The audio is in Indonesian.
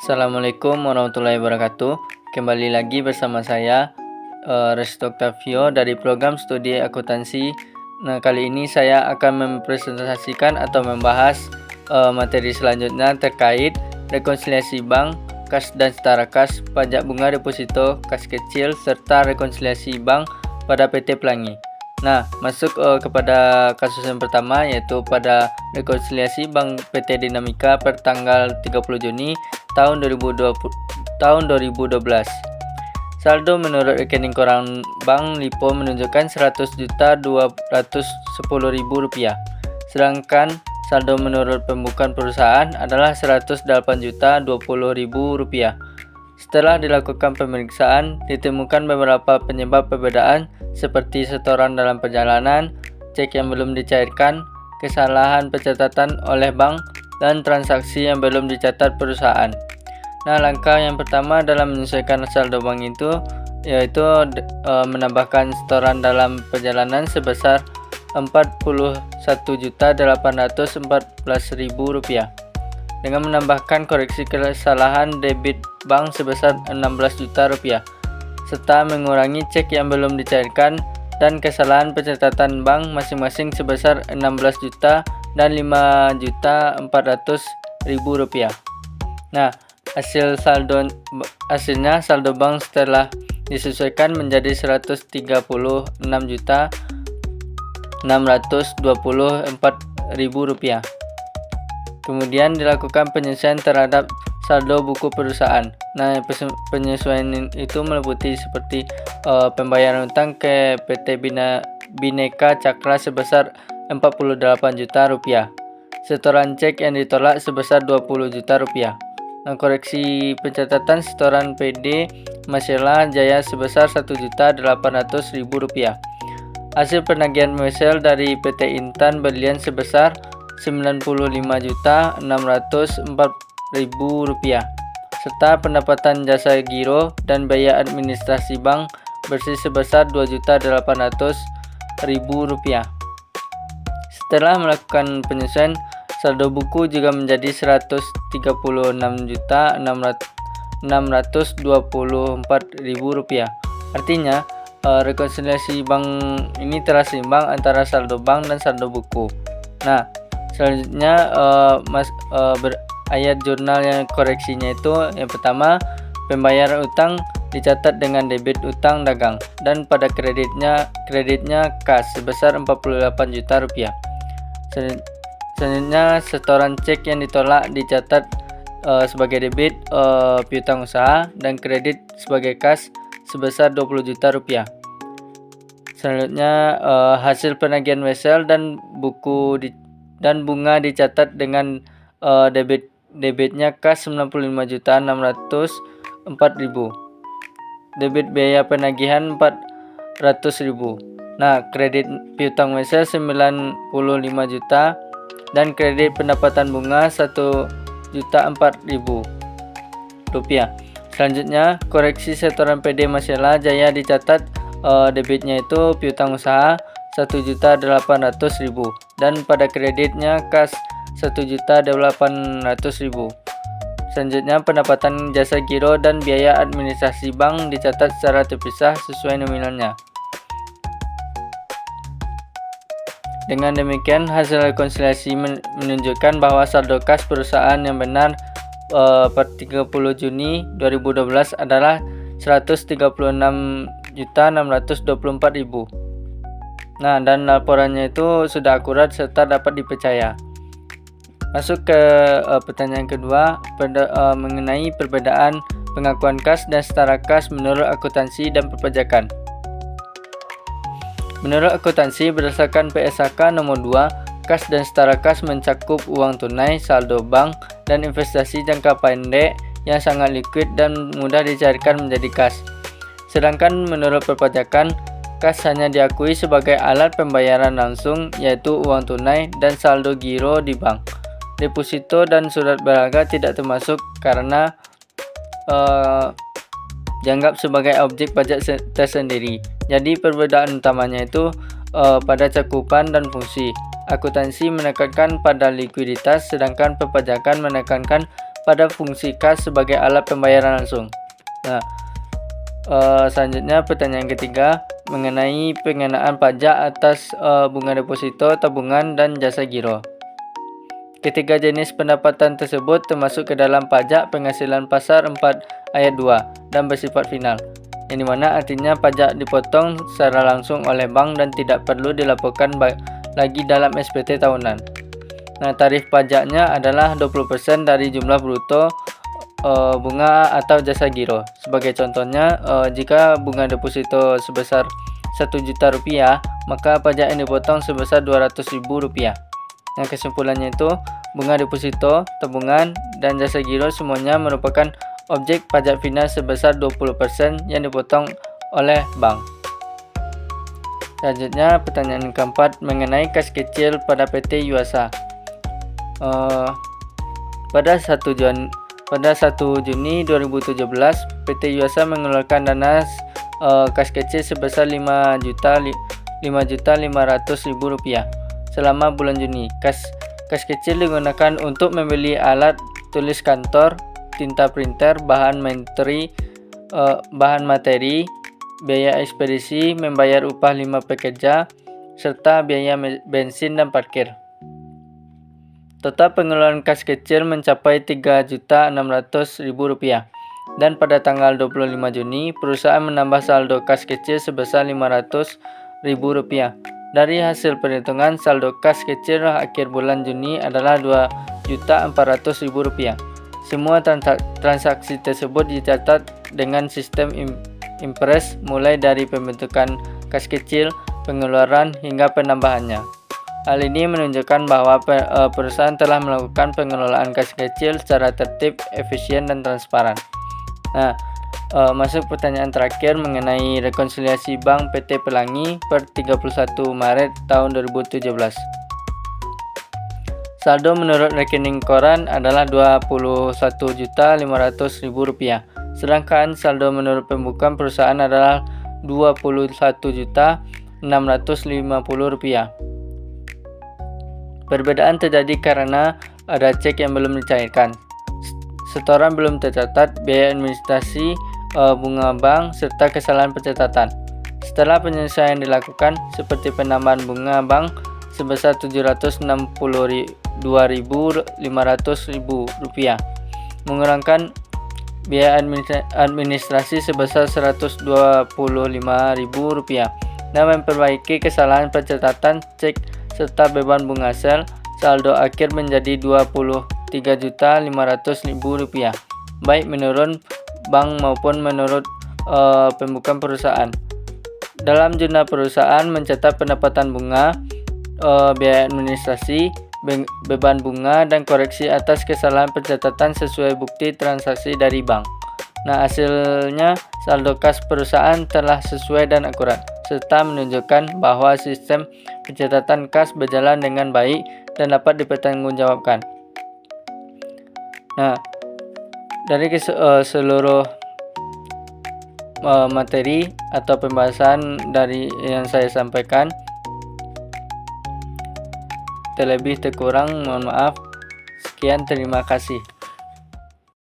Assalamualaikum warahmatullahi wabarakatuh. Kembali lagi bersama saya Resto Octavio dari program studi akuntansi. Nah, kali ini saya akan mempresentasikan atau membahas materi selanjutnya terkait rekonsiliasi bank, kas dan setara kas, pajak bunga deposito, kas kecil, serta rekonsiliasi bank pada PT Pelangi. Nah, masuk kepada kasus yang pertama, yaitu pada rekonsiliasi bank PT Dinamika per tanggal 30 Juni tahun 2012. Saldo menurut rekening koran Bank Lipo menunjukkan Rp100.210.000. Sedangkan saldo menurut pembukaan perusahaan adalah Rp100.820.000. Setelah dilakukan pemeriksaan, ditemukan beberapa penyebab perbedaan seperti setoran dalam perjalanan, cek yang belum dicairkan, kesalahan pencatatan oleh bank, dan transaksi yang belum dicatat perusahaan. Nah, langkah yang pertama dalam menyesuaikan saldo bank itu yaitu menambahkan setoran dalam perjalanan sebesar Rp41.814.000 dengan menambahkan koreksi kesalahan debit bank sebesar Rp16 juta serta mengurangi cek yang belum dicairkan dan kesalahan pencatatan bank masing-masing sebesar Rp16 juta dan Rp5.400.000. Nah, hasilnya saldo bank setelah disesuaikan menjadi Rp130.624.000. Kemudian dilakukan penyesuaian terhadap saldo buku perusahaan. Nah, penyesuaian itu meliputi seperti pembayaran utang ke PT Bhinneka Cakra sebesar Rp48 juta, setoran cek yang ditolak sebesar Rp20 juta. Nah, koreksi pencatatan setoran PD Masela Jaya sebesar Rp1.800.000. Hasil penagihan wesel dari PT Intan Berlian sebesar Rp95.604.000 serta pendapatan jasa giro dan biaya administrasi bank bersih sebesar Rp2.800.000. Setelah melakukan penyesuaian, saldo buku juga menjadi Rp136.624.000. Artinya, rekonsiliasi bank ini telah seimbang antara saldo bank dan saldo buku. Nah, selanjutnya ayat jurnal yang koreksinya itu yang pertama, pembayaran utang dicatat dengan debit utang dagang dan pada kreditnya kas sebesar Rp48 juta. Selanjutnya, setoran cek yang ditolak dicatat sebagai debit piutang usaha dan kredit sebagai kas sebesar Rp20 juta. Selanjutnya, hasil penagihan wesel dan bunga dicatat dengan debitnya kas Rp95.604.000. Debit biaya penagihan Rp400.000. Nah, kredit piutang wesel Rp95 juta dan kredit pendapatan bunga Rp1.004.000. Selanjutnya, koreksi setoran PD Masela Jaya dicatat debitnya itu piutang usaha Rp1.800.000 dan pada kreditnya kas Rp1.800.000. Selanjutnya, pendapatan jasa giro dan biaya administrasi bank dicatat secara terpisah sesuai nominalnya. Dengan demikian, hasil rekonsiliasi menunjukkan bahwa saldo kas perusahaan yang benar per 30 Juni 2012 adalah Rp136.624.000. Nah, dan laporannya itu sudah akurat serta dapat dipercaya. Masuk ke pertanyaan kedua mengenai perbedaan pengakuan kas dan setara kas menurut akuntansi dan perpajakan. Menurut akuntansi berdasarkan PSAK nomor 2, kas dan setara kas mencakup uang tunai, saldo bank, dan investasi jangka pendek yang sangat liquid dan mudah dicairkan menjadi kas. Sedangkan menurut perpajakan, kas hanya diakui sebagai alat pembayaran langsung, yaitu uang tunai dan saldo giro di bank. Deposito dan surat berharga tidak termasuk karena dianggap sebagai objek pajak tersendiri. Jadi perbedaan utamanya itu pada cakupan dan fungsi. Akuntansi menekankan pada likuiditas, sedangkan perpajakan menekankan pada fungsi kas sebagai alat pembayaran langsung. Nah, selanjutnya pertanyaan ketiga mengenai pengenaan pajak atas bunga deposito, tabungan, dan jasa giro. Ketiga jenis pendapatan tersebut termasuk ke dalam pajak penghasilan pasar 4 ayat 2 dan bersifat final, yang dimana artinya pajak dipotong secara langsung oleh bank dan tidak perlu dilaporkan lagi dalam SPT tahunan. Nah, tarif pajaknya adalah 20% dari jumlah bruto bunga atau jasa giro. Sebagai contohnya, jika bunga deposito sebesar Rp1.000.000, maka pajak yang dipotong sebesar Rp200.000. Nah, kesimpulannya itu, bunga deposito, tabungan, dan jasa giro semuanya merupakan objek pajak final sebesar 20% yang dipotong oleh bank. Selanjutnya, pertanyaan keempat mengenai kas kecil pada PT Yuasa. Pada 1 Juni 2017, PT Yuasa mengeluarkan dana kas kecil sebesar Rp5.500.000 selama bulan Juni. Kas kecil digunakan untuk membeli alat tulis kantor, tinta printer, bahan materi, biaya ekspedisi, membayar upah 5 pekerja, serta biaya bensin dan parkir. Total pengeluaran kas kecil mencapai Rp3.600.000 dan pada tanggal 25 Juni perusahaan menambah saldo kas kecil sebesar Rp500.000. Dari hasil perhitungan, saldo kas kecil akhir bulan Juni adalah Rp2.400.000. Semua transaksi tersebut dicatat dengan sistem impres mulai dari pembentukan kas kecil, pengeluaran, hingga penambahannya. Hal ini menunjukkan bahwa perusahaan telah melakukan pengelolaan kas kecil secara tertib, efisien, dan transparan. Nah, masuk pertanyaan terakhir mengenai rekonsiliasi Bank PT Pelangi per 31 Maret tahun 2017. Saldo menurut rekening koran adalah Rp21.500.000, sedangkan saldo menurut pembukuan perusahaan adalah Rp21.650.000. Perbedaan terjadi karena ada cek yang belum dicairkan, setoran belum tercatat, biaya administrasi bunga bank, serta kesalahan pencatatan. Setelah penyelesaian dilakukan, seperti penambahan bunga bank sebesar Rp762.500.000, mengurangkan biaya administrasi sebesar Rp125.000, dan memperbaiki kesalahan pencatatan cek serta beban bunga sel, saldo akhir menjadi Rp23.500.000, baik menurut bank maupun menurut pembukuan perusahaan. Dalam jurnal perusahaan mencatat pendapatan bunga, biaya administrasi, beban bunga, dan koreksi atas kesalahan pencatatan sesuai bukti transaksi dari bank. Nah, hasilnya saldo kas perusahaan telah sesuai dan akurat, serta menunjukkan bahwa sistem pencatatan kas berjalan dengan baik dan dapat dipertanggungjawabkan. Nah, dari seluruh materi atau pembahasan dari yang saya sampaikan, terlebih terkurang mohon maaf. Sekian, terima kasih.